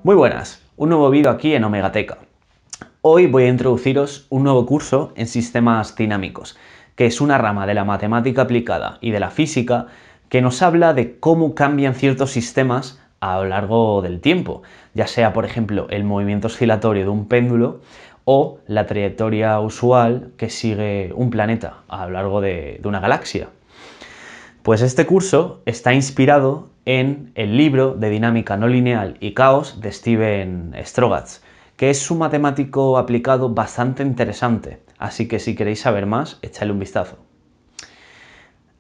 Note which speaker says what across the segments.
Speaker 1: Muy buenas, un nuevo vídeo aquí en Omegateca. Hoy voy a introduciros un nuevo curso en sistemas dinámicos, que es una rama de la matemática aplicada y de la física que nos habla de cómo cambian ciertos sistemas a lo largo del tiempo, ya sea, por ejemplo, el movimiento oscilatorio de un péndulo o la trayectoria usual que sigue un planeta a lo largo de una galaxia. Pues este curso está inspirado en el libro de dinámica no lineal y caos de Steven Strogatz, que es un matemático aplicado bastante interesante, así que si queréis saber más, echadle un vistazo.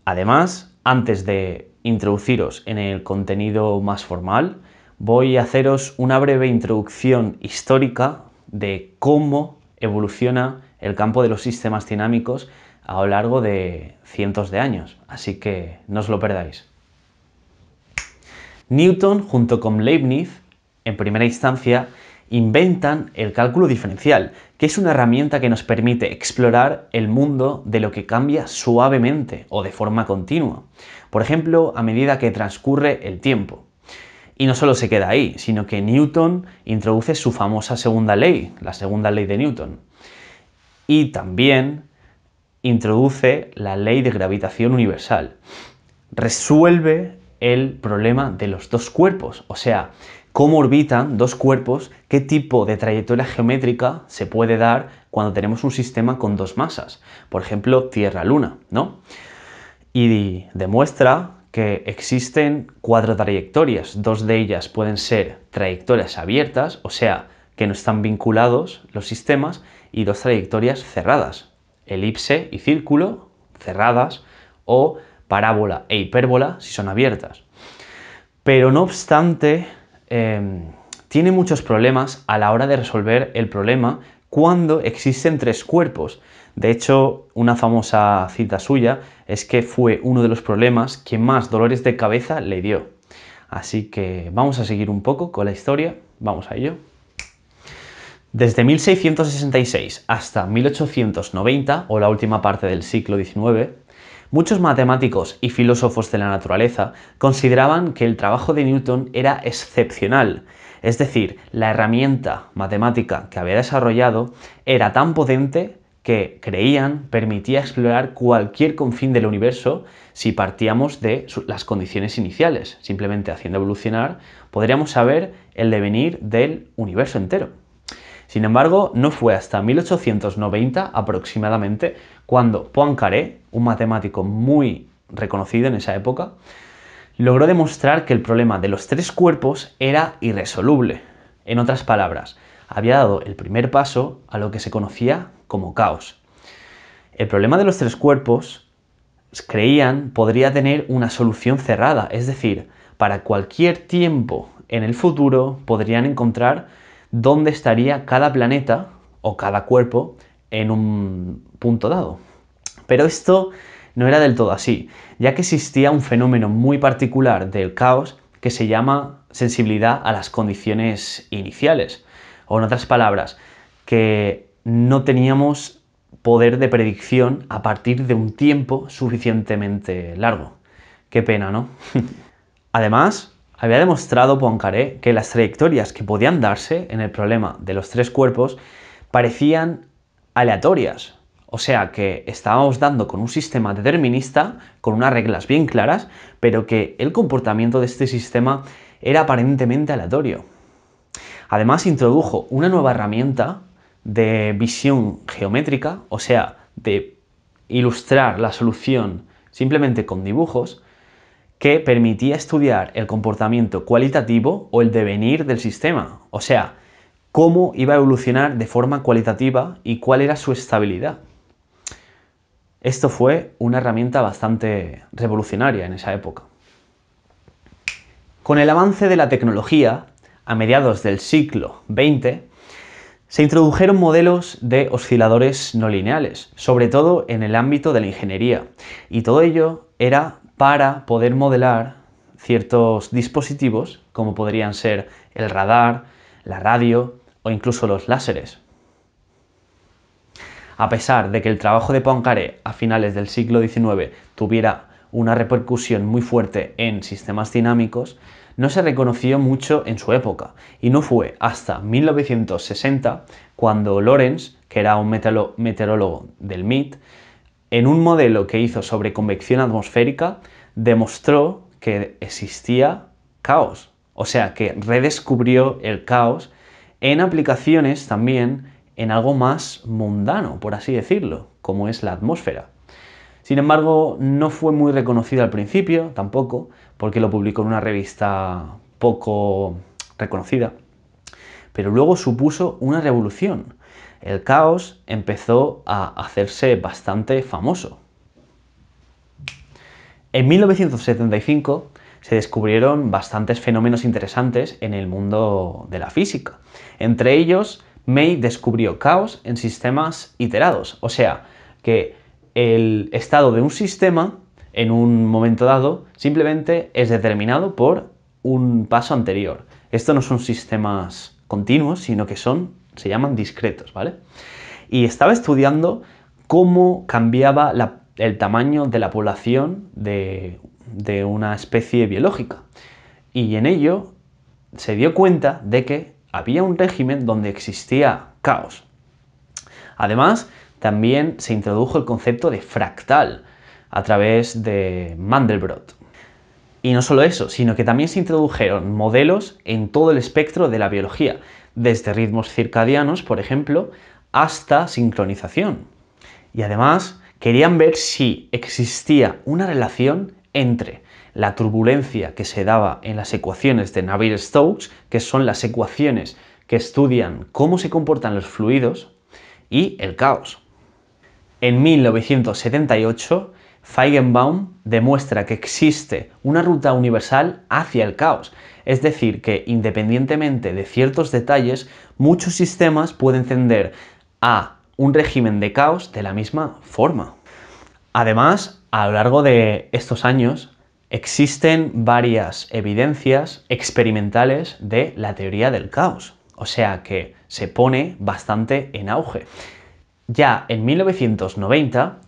Speaker 1: Además, antes de introduciros en el contenido más formal, voy a haceros una breve introducción histórica de cómo evoluciona el campo de los sistemas dinámicos a lo largo de cientos de años, así que no os lo perdáis. Newton junto con Leibniz, en primera instancia, inventan el cálculo diferencial, que es una herramienta que nos permite explorar el mundo de lo que cambia suavemente o de forma continua, por ejemplo, a medida que transcurre el tiempo. Y no solo se queda ahí, sino que Newton introduce su famosa segunda ley, la segunda ley de Newton, y también introduce la ley de gravitación universal. Resuelve el problema de los dos cuerpos, o sea, cómo orbitan dos cuerpos, qué tipo de trayectoria geométrica se puede dar cuando tenemos un sistema con dos masas, por ejemplo, Tierra-Luna, ¿no? Y demuestra que existen cuatro trayectorias, dos de ellas pueden ser trayectorias abiertas, o sea, que no están vinculados los sistemas, y dos trayectorias cerradas, elipse y círculo, cerradas, o parábola e hipérbola si son abiertas. Pero no obstante, tiene muchos problemas a la hora de resolver el problema cuando existen tres cuerpos. De hecho, una famosa cita suya es que fue uno de los problemas que más dolores de cabeza le dio. Así que vamos a seguir un poco con la historia, vamos a ello. Desde 1666 hasta 1890, o la última parte del siglo XIX, muchos matemáticos y filósofos de la naturaleza consideraban que el trabajo de Newton era excepcional, es decir, la herramienta matemática que había desarrollado era tan potente que creían permitía explorar cualquier confín del universo si partíamos de las condiciones iniciales. Simplemente haciendo evolucionar podríamos saber el devenir del universo entero. Sin embargo, no fue hasta 1890 aproximadamente cuando Poincaré, un matemático muy reconocido en esa época, logró demostrar que el problema de los tres cuerpos era irresoluble. En otras palabras, había dado el primer paso a lo que se conocía como caos. El problema de los tres cuerpos, creían, podría tener una solución cerrada, es decir, para cualquier tiempo en el futuro podrían encontrar dónde estaría cada planeta o cada cuerpo en un punto dado. Pero esto no era del todo así, ya que existía un fenómeno muy particular del caos que se llama sensibilidad a las condiciones iniciales. O en otras palabras, que no teníamos poder de predicción a partir de un tiempo suficientemente largo. Qué pena, ¿no? Además, había demostrado Poincaré que las trayectorias que podían darse en el problema de los tres cuerpos parecían aleatorias, o sea que estábamos dando con un sistema determinista, con unas reglas bien claras, pero que el comportamiento de este sistema era aparentemente aleatorio. Además, introdujo una nueva herramienta de visión geométrica, o sea, de ilustrar la solución simplemente con dibujos, que permitía estudiar el comportamiento cualitativo o el devenir del sistema, o sea, cómo iba a evolucionar de forma cualitativa y cuál era su estabilidad. Esto fue una herramienta bastante revolucionaria en esa época. Con el avance de la tecnología, a mediados del siglo XX, se introdujeron modelos de osciladores no lineales, sobre todo en el ámbito de la ingeniería, y todo ello era para poder modelar ciertos dispositivos, como podrían ser el radar, la radio o incluso los láseres. A pesar de que el trabajo de Poincaré a finales del siglo XIX tuviera una repercusión muy fuerte en sistemas dinámicos, no se reconoció mucho en su época, y no fue hasta 1960 cuando Lorentz, que era un meteorólogo del MIT, en un modelo que hizo sobre convección atmosférica, demostró que existía caos. O sea, que redescubrió el caos en aplicaciones también en algo más mundano, por así decirlo, como es la atmósfera. Sin embargo, no fue muy reconocido al principio, tampoco, porque lo publicó en una revista poco reconocida, pero luego supuso una revolución. El caos empezó a hacerse bastante famoso. En 1975 se descubrieron bastantes fenómenos interesantes en el mundo de la física. Entre ellos, May descubrió caos en sistemas iterados, o sea, que el estado de un sistema en un momento dado simplemente es determinado por un paso anterior. Esto no son sistemas continuos, sino que se llaman discretos, ¿vale? Y estaba estudiando cómo cambiaba el tamaño de la población de una especie biológica. Y en ello se dio cuenta de que había un régimen donde existía caos. Además, también se introdujo el concepto de fractal a través de Mandelbrot. Y no solo eso, sino que también se introdujeron modelos en todo el espectro de la biología, desde ritmos circadianos, por ejemplo, hasta sincronización. Y además querían ver si existía una relación entre la turbulencia que se daba en las ecuaciones de Navier-Stokes, que son las ecuaciones que estudian cómo se comportan los fluidos, y el caos. En 1978, Feigenbaum demuestra que existe una ruta universal hacia el caos, es decir, que independientemente de ciertos detalles, muchos sistemas pueden tender a un régimen de caos de la misma forma. Además, a lo largo de estos años, existen varias evidencias experimentales de la teoría del caos, o sea que se pone bastante en auge. Ya en 1990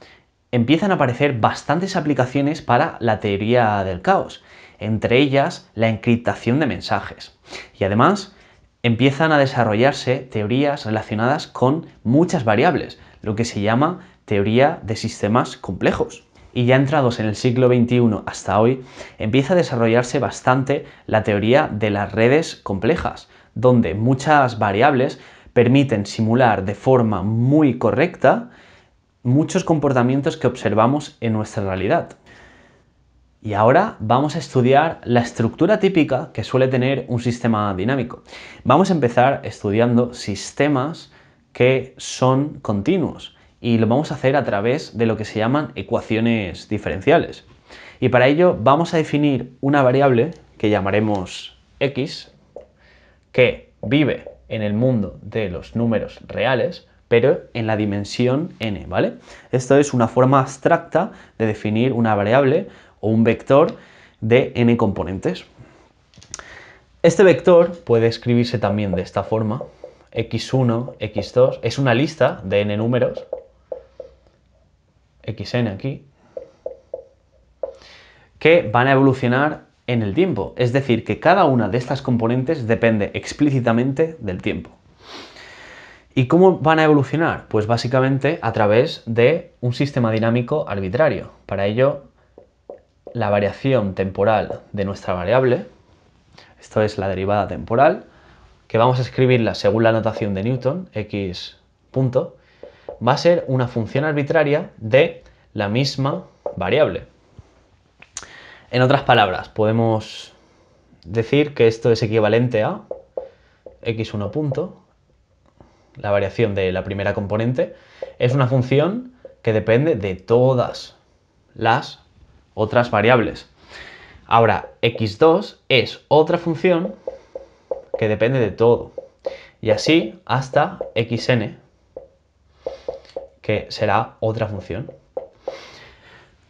Speaker 1: empiezan a aparecer bastantes aplicaciones para la teoría del caos, entre ellas la encriptación de mensajes. Y además empiezan a desarrollarse teorías relacionadas con muchas variables, lo que se llama teoría de sistemas complejos. Y ya entrados en el siglo XXI hasta hoy, empieza a desarrollarse bastante la teoría de las redes complejas, donde muchas variables permiten simular de forma muy correcta muchos comportamientos que observamos en nuestra realidad. Y ahora vamos a estudiar la estructura típica que suele tener un sistema dinámico. Vamos a empezar estudiando sistemas que son continuos y lo vamos a hacer a través de lo que se llaman ecuaciones diferenciales. Y para ello vamos a definir una variable que llamaremos x, que vive en el mundo de los números reales, pero en la dimensión n, ¿vale? Esto es una forma abstracta de definir una variable o un vector de n componentes. Este vector puede escribirse también de esta forma: x1, x2, es una lista de n números, xn aquí, que van a evolucionar en el tiempo, es decir, que cada una de estas componentes depende explícitamente del tiempo. ¿Y cómo van a evolucionar? Pues básicamente a través de un sistema dinámico arbitrario. Para ello, la variación temporal de nuestra variable, esto es la derivada temporal, que vamos a escribirla según la notación de Newton, x punto, va a ser una función arbitraria de la misma variable. En otras palabras, podemos decir que esto es equivalente a x1 punto, la variación de la primera componente, es una función que depende de todas las otras variables. Ahora, x2 es otra función que depende de todo. Y así hasta xn, que será otra función.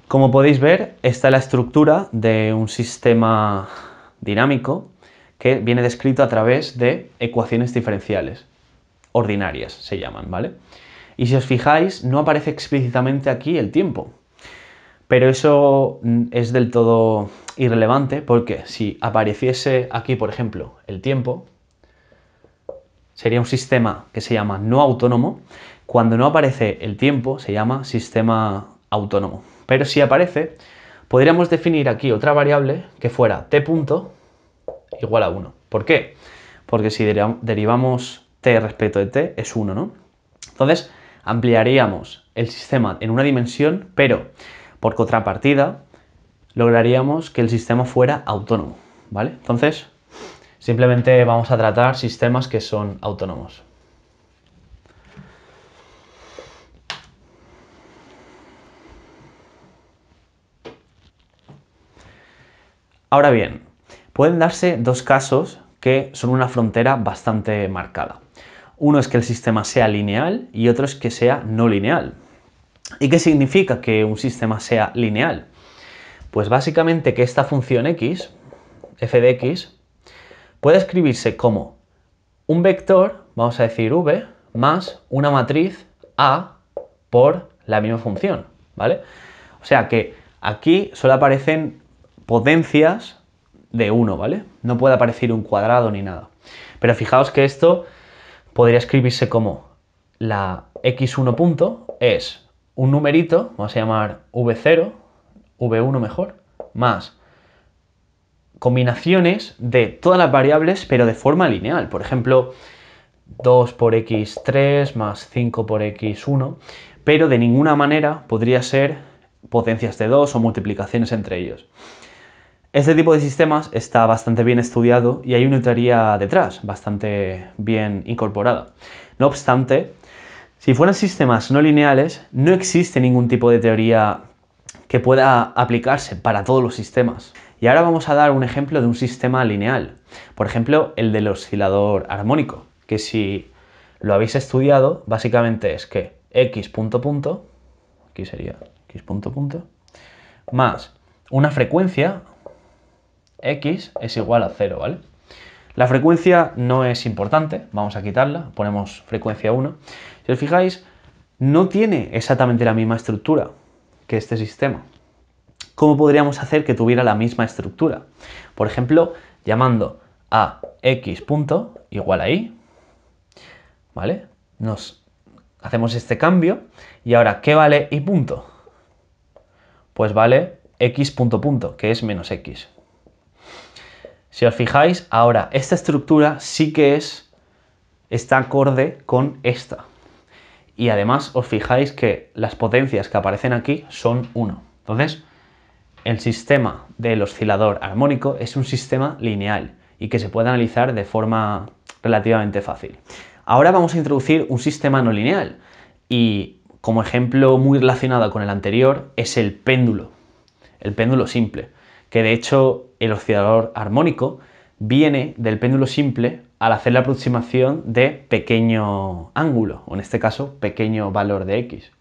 Speaker 1: Como podéis ver, esta es la estructura de un sistema dinámico que viene descrito a través de ecuaciones diferenciales. Ordinarias se llaman, ¿vale? Y si os fijáis, no aparece explícitamente aquí el tiempo. Pero eso es del todo irrelevante porque si apareciese aquí, por ejemplo, el tiempo, sería un sistema que se llama no autónomo. Cuando no aparece el tiempo se llama sistema autónomo. Pero si aparece, podríamos definir aquí otra variable que fuera t punto igual a 1. ¿Por qué? Porque si derivamos t respecto de t es 1, ¿no? Entonces ampliaríamos el sistema en una dimensión, pero por contrapartida lograríamos que el sistema fuera autónomo, ¿vale? Entonces simplemente vamos a tratar sistemas que son autónomos. Ahora bien, pueden darse dos casos que son una frontera bastante marcada. Uno es que el sistema sea lineal y otro es que sea no lineal. ¿Y qué significa que un sistema sea lineal? Pues básicamente que esta función x, f de x, puede escribirse como un vector, vamos a decir v, más una matriz a por la misma función, ¿vale? O sea que aquí solo aparecen potencias de 1, ¿vale? No puede aparecer un cuadrado ni nada. Pero fijaos que esto podría escribirse como la x1 punto es un numerito, vamos a llamar v0, v1 mejor, más combinaciones de todas las variables pero de forma lineal. Por ejemplo, 2 por x3 más 5 por x1, pero de ninguna manera podría ser potencias de 2 o multiplicaciones entre ellos. Este tipo de sistemas está bastante bien estudiado y hay una teoría detrás, bastante bien incorporada. No obstante, si fueran sistemas no lineales, no existe ningún tipo de teoría que pueda aplicarse para todos los sistemas. Y ahora vamos a dar un ejemplo de un sistema lineal. Por ejemplo, el del oscilador armónico, que si lo habéis estudiado, básicamente es que x punto punto, aquí sería x punto punto, más una frecuencia, x es igual a 0, ¿vale? La frecuencia no es importante, vamos a quitarla, ponemos frecuencia 1. Si os fijáis, no tiene exactamente la misma estructura que este sistema. ¿Cómo podríamos hacer que tuviera la misma estructura? Por ejemplo, llamando a x punto igual a y, ¿vale? Nos hacemos este cambio y ahora, ¿qué vale y punto? Pues vale x punto punto, que es menos x. Si os fijáis, ahora esta estructura sí que está acorde con esta. Y además os fijáis que las potencias que aparecen aquí son 1. Entonces, el sistema del oscilador armónico es un sistema lineal y que se puede analizar de forma relativamente fácil. Ahora vamos a introducir un sistema no lineal y como ejemplo muy relacionado con el anterior es el péndulo simple, que de hecho el oscilador armónico viene del péndulo simple al hacer la aproximación de pequeño ángulo, o en este caso pequeño valor de x.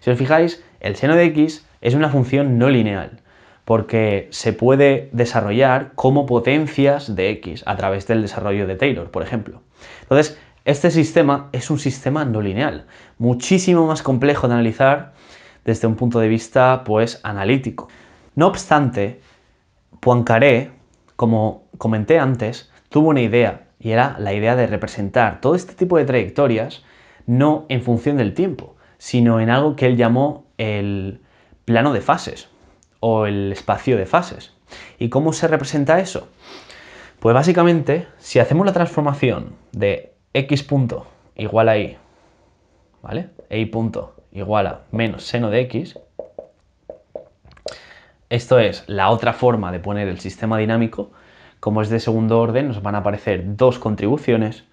Speaker 1: Si os fijáis, el seno de x es una función no lineal, porque se puede desarrollar como potencias de x a través del desarrollo de Taylor, por ejemplo. Entonces, este sistema es un sistema no lineal, muchísimo más complejo de analizar desde un punto de vista, pues, analítico. No obstante, Poincaré, como comenté antes, tuvo una idea, y era la idea de representar todo este tipo de trayectorias no en función del tiempo, sino en algo que él llamó el plano de fases o el espacio de fases. ¿Y cómo se representa eso? Pues básicamente, si hacemos la transformación de x punto igual a y, ¿vale? E y punto igual a menos seno de x, esto es la otra forma de poner el sistema dinámico. Como es de segundo orden, nos van a aparecer dos contribuciones.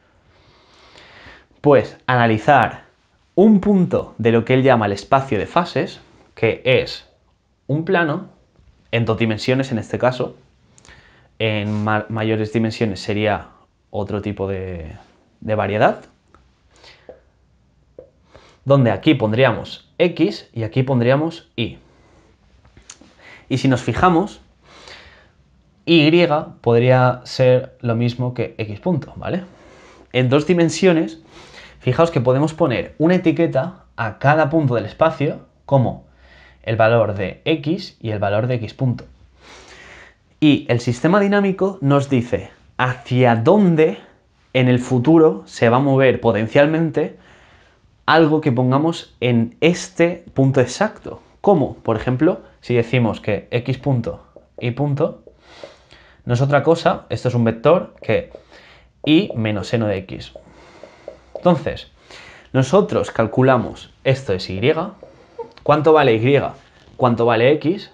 Speaker 1: Pues analizar un punto de lo que él llama el espacio de fases, que es un plano en dos dimensiones en este caso. En mayores dimensiones sería otro tipo de variedad, donde aquí pondríamos x y aquí pondríamos y. Y si nos fijamos, y podría ser lo mismo que x punto, ¿vale? En dos dimensiones, fijaos que podemos poner una etiqueta a cada punto del espacio como el valor de x y el valor de x punto. Y el sistema dinámico nos dice hacia dónde en el futuro se va a mover potencialmente algo que pongamos en este punto exacto. ¿Cómo? Por ejemplo, si decimos que x punto y punto no es otra cosa, esto es un vector que y menos seno de x. Entonces, nosotros calculamos esto es y, cuánto vale y, cuánto vale x,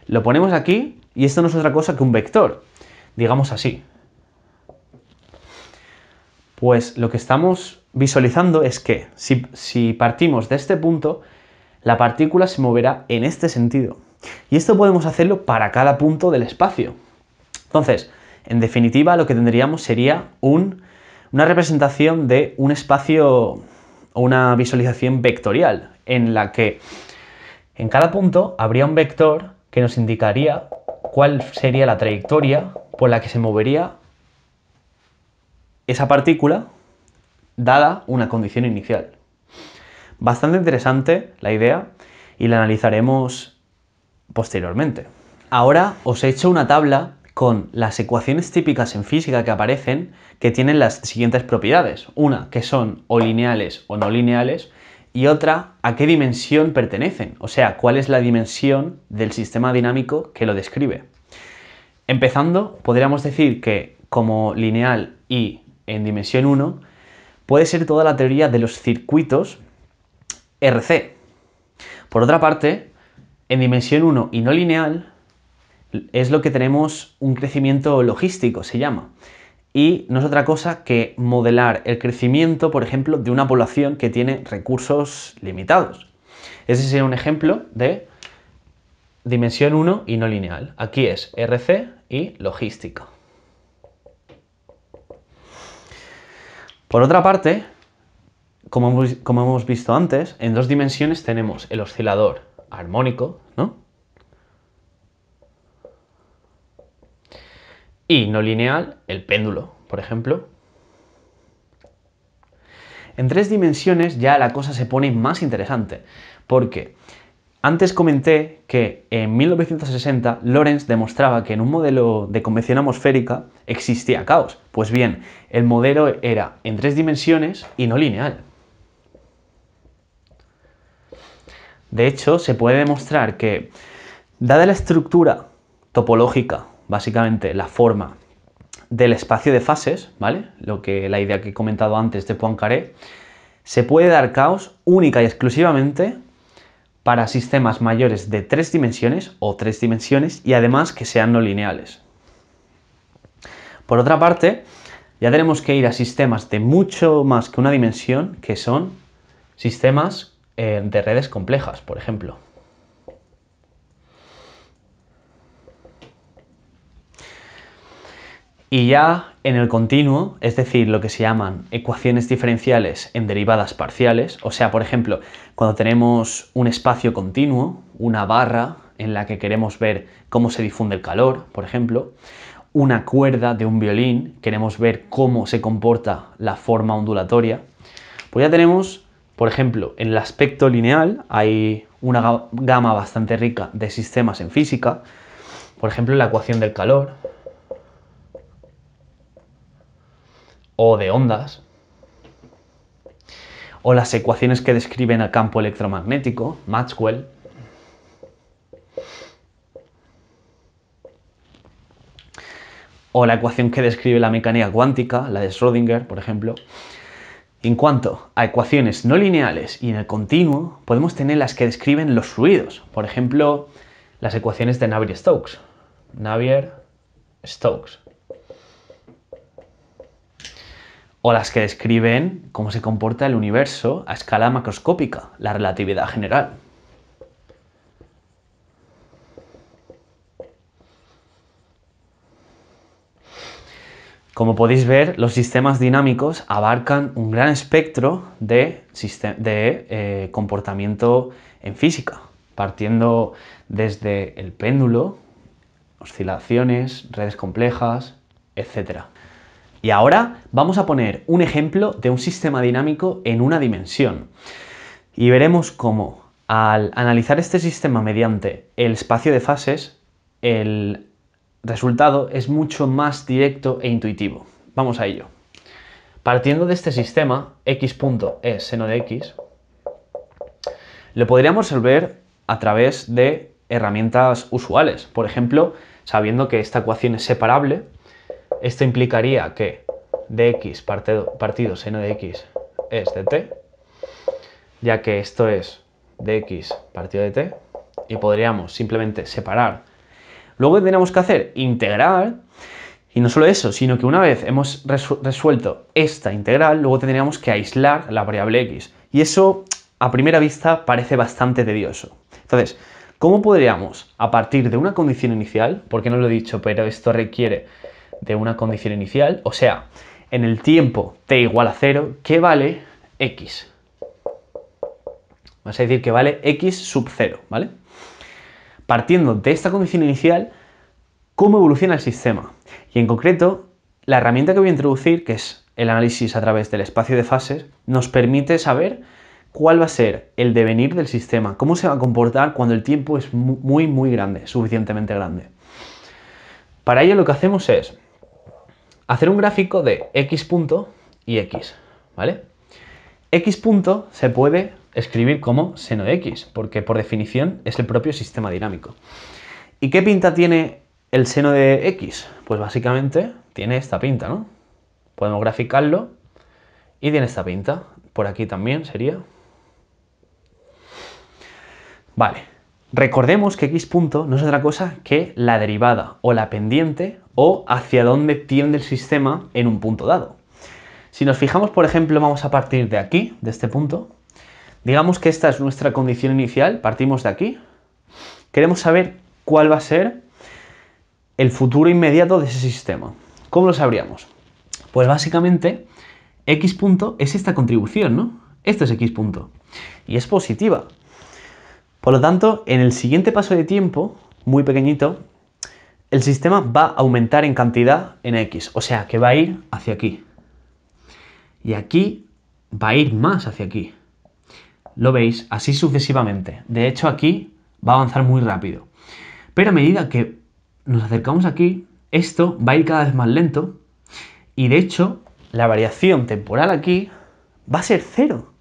Speaker 1: lo ponemos aquí y esto no es otra cosa que un vector, digamos así. Pues lo que estamos visualizando es que si partimos de este punto, la partícula se moverá en este sentido. Y esto podemos hacerlo para cada punto del espacio. Entonces, en definitiva, lo que tendríamos sería una representación de un espacio o una visualización vectorial, en la que en cada punto habría un vector que nos indicaría cuál sería la trayectoria por la que se movería esa partícula dada una condición inicial. Bastante interesante la idea y la analizaremos posteriormente. Ahora os he hecho una tabla con las ecuaciones típicas en física que aparecen que tienen las siguientes propiedades. Una, que son o lineales o no lineales, y otra, a qué dimensión pertenecen, o sea, cuál es la dimensión del sistema dinámico que lo describe. Empezando, podríamos decir que como lineal y en dimensión 1 puede ser toda la teoría de los circuitos RC. Por otra parte, en dimensión 1 y no lineal es lo que tenemos un crecimiento logístico, se llama. Y no es otra cosa que modelar el crecimiento, por ejemplo, de una población que tiene recursos limitados. Ese sería un ejemplo de dimensión 1 y no lineal. Aquí es RC y logística. Por otra parte, como hemos visto antes, en dos dimensiones tenemos el oscilador armónico, ¿no? Y no lineal, el péndulo, por ejemplo. En tres dimensiones ya la cosa se pone más interesante, porque antes comenté que en 1960 Lorentz demostraba que en un modelo de convección atmosférica existía caos. Pues bien, el modelo era en tres dimensiones y no lineal. De hecho, se puede demostrar que, dada la estructura topológica, básicamente la forma del espacio de fases, ¿vale? La idea que he comentado antes de Poincaré, se puede dar caos única y exclusivamente para sistemas mayores de tres dimensiones o tres dimensiones y además que sean no lineales. Por otra parte, ya tenemos que ir a sistemas de mucho más que una dimensión, que son sistemas de redes complejas, por ejemplo. Y ya en el continuo, es decir, lo que se llaman ecuaciones diferenciales en derivadas parciales, o sea, por ejemplo, cuando tenemos un espacio continuo, una barra en la que queremos ver cómo se difunde el calor, por ejemplo, una cuerda de un violín, queremos ver cómo se comporta la forma ondulatoria, pues ya tenemos, por ejemplo, en el aspecto lineal hay una gama bastante rica de sistemas en física, por ejemplo, la ecuación del calor, o de ondas, o las ecuaciones que describen el campo electromagnético, Maxwell, o la ecuación que describe la mecánica cuántica, la de Schrödinger, por ejemplo. En cuanto a ecuaciones no lineales y en el continuo, podemos tener las que describen los fluidos, por ejemplo, las ecuaciones de Navier-Stokes. Navier-Stokes. O las que describen cómo se comporta el universo a escala macroscópica, la relatividad general. Como podéis ver, los sistemas dinámicos abarcan un gran espectro de comportamiento en física, partiendo desde el péndulo, oscilaciones, redes complejas, etc. Y ahora vamos a poner un ejemplo de un sistema dinámico en una dimensión. Y veremos cómo Al analizar este sistema mediante el espacio de fases, el resultado es mucho más directo e intuitivo. Vamos a ello. Partiendo de este sistema, x punto es seno de x, lo podríamos resolver a través de herramientas usuales. Por ejemplo, sabiendo que esta ecuación es separable, esto implicaría que dx partido seno de x es de t, ya que esto es dx partido de t, y podríamos simplemente separar. Luego tendríamos que hacer integrar, y no solo eso, sino que una vez hemos resuelto esta integral, luego tendríamos que aislar la variable x. Y eso, a primera vista, parece bastante tedioso. Entonces, ¿cómo podríamos, a partir de una condición inicial, porque no lo he dicho, pero esto requiere de una condición inicial, o sea, en el tiempo t igual a 0, ¿qué vale x? Vas a decir que vale x sub 0, ¿vale? Partiendo de esta condición inicial, ¿cómo evoluciona el sistema? Y en concreto, la herramienta que voy a introducir, que es el análisis a través del espacio de fases, nos permite saber cuál va a ser el devenir del sistema, cómo se va a comportar cuando el tiempo es muy grande, suficientemente grande. Para ello lo que hacemos es hacer un gráfico de x punto y x, ¿vale? X punto se puede escribir como seno de x, porque por definición es el propio sistema dinámico. ¿Y qué pinta tiene el seno de x? Pues básicamente tiene esta pinta, ¿no? Podemos graficarlo y tiene esta pinta. Por aquí también sería. Vale, recordemos que x punto no es otra cosa que la derivada o la pendiente o hacia dónde tiende el sistema en un punto dado. Si nos fijamos, por ejemplo, vamos a partir de aquí, de este punto. Digamos que esta es nuestra condición inicial, partimos de aquí. Queremos saber cuál va a ser el futuro inmediato de ese sistema. ¿Cómo lo sabríamos? Pues básicamente, x punto es esta contribución, ¿no? Esto es x punto. Y es positiva. Por lo tanto, en el siguiente paso de tiempo, muy pequeñito, el sistema va a aumentar en cantidad en x. O sea, que va a ir hacia aquí. Y aquí va a ir más hacia aquí. Lo veis, así sucesivamente. De hecho, aquí va a avanzar muy rápido. Pero a medida que nos acercamos aquí, esto va a ir cada vez más lento. Y de hecho, la variación temporal aquí va a ser 0.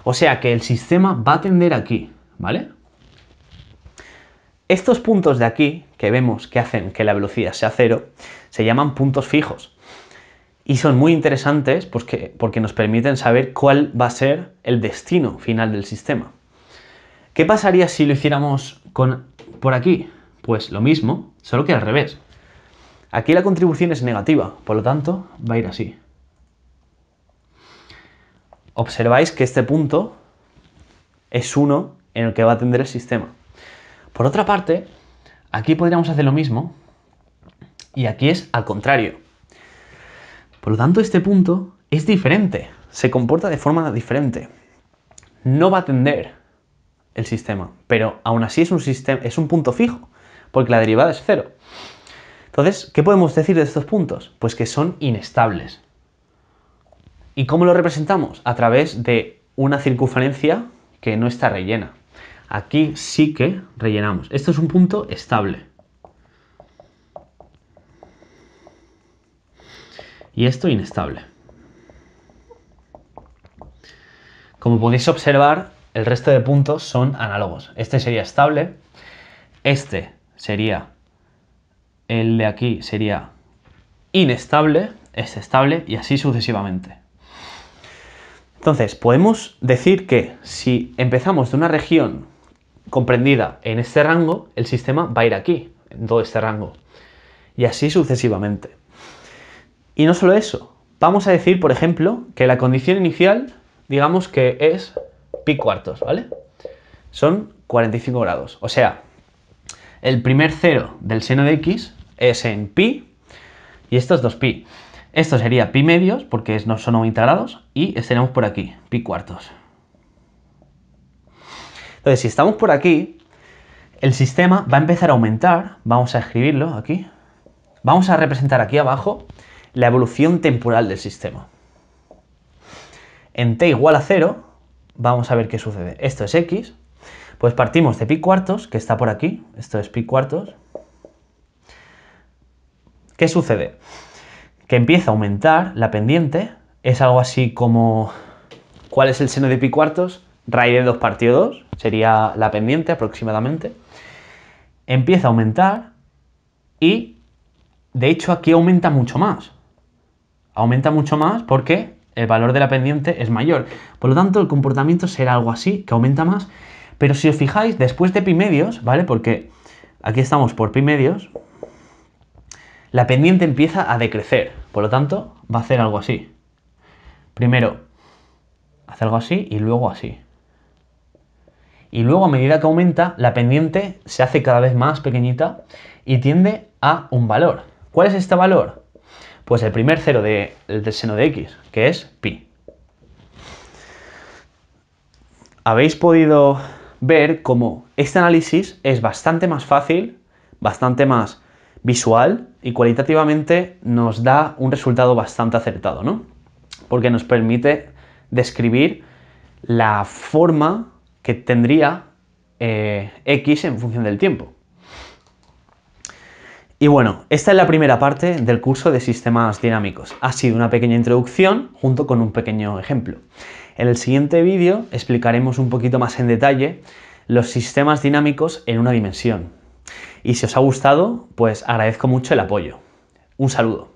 Speaker 1: O sea que el sistema va a tender aquí, ¿vale? Estos puntos de aquí, que vemos que hacen que la velocidad sea 0, se llaman puntos fijos. Y son muy interesantes porque nos permiten saber cuál va a ser el destino final del sistema. ¿Qué pasaría si lo hiciéramos por aquí? Pues lo mismo, solo que al revés. Aquí la contribución es negativa, por lo tanto va a ir así. Observáis que este punto es 1 en el que va a tender el sistema. Por otra parte, aquí podríamos hacer lo mismo y aquí es al contrario. Por lo tanto, este punto es diferente, se comporta de forma diferente. No va a tender el sistema, pero aún así es un punto fijo, porque la derivada es 0. Entonces, ¿qué podemos decir de estos puntos? Pues que son inestables. ¿Y cómo lo representamos? A través de una circunferencia que no está rellena. Aquí sí que rellenamos. Esto es un punto estable. Y esto inestable. Como podéis observar, el resto de puntos son análogos. Este sería estable, este sería, el de aquí sería inestable, este estable y así sucesivamente. Entonces, podemos decir que si empezamos de una región comprendida en este rango, el sistema va a ir aquí, en todo este rango. Y así sucesivamente. Y no solo eso, vamos a decir, por ejemplo, que la condición inicial, digamos que es pi cuartos, ¿vale? Son 45 grados. O sea, el primer cero del seno de x es en pi y esto es 2pi. Esto sería pi medios porque no son 90 grados y estaremos por aquí, pi cuartos. Entonces, si estamos por aquí, el sistema va a empezar a aumentar. Vamos a escribirlo aquí. Vamos a representar aquí abajo la evolución temporal del sistema. En t igual a 0, vamos a ver qué sucede. Esto es x, Pues partimos de pi cuartos, que está por aquí, esto es pi cuartos. ¿Qué sucede? Que empieza a aumentar la pendiente, es algo así como, ¿cuál es el seno de pi cuartos? Raíz de 2 partido 2, sería la pendiente aproximadamente. Empieza a aumentar y, de hecho, aquí aumenta mucho más. Aumenta mucho más porque el valor de la pendiente es mayor. Por lo tanto, el comportamiento será algo así, que aumenta más. Pero si os fijáis, después de pi medios, ¿vale? Porque aquí estamos por pi medios, la pendiente empieza a decrecer. Por lo tanto, va a hacer algo así. Primero, hace algo así y luego así. Y luego, a medida que aumenta, la pendiente se hace cada vez más pequeñita y tiende a un valor. ¿Cuál es este valor? Pues el primer cero del seno de x, que es pi. Habéis podido ver cómo este análisis es bastante más fácil, bastante más visual y cualitativamente nos da un resultado bastante acertado, ¿no? Porque nos permite describir la forma que tendría x en función del tiempo. Y bueno, esta es la primera parte del curso de sistemas dinámicos. Ha sido una pequeña introducción junto con un pequeño ejemplo. En el siguiente vídeo explicaremos un poquito más en detalle los sistemas dinámicos en una dimensión. Y si os ha gustado, pues agradezco mucho el apoyo. Un saludo.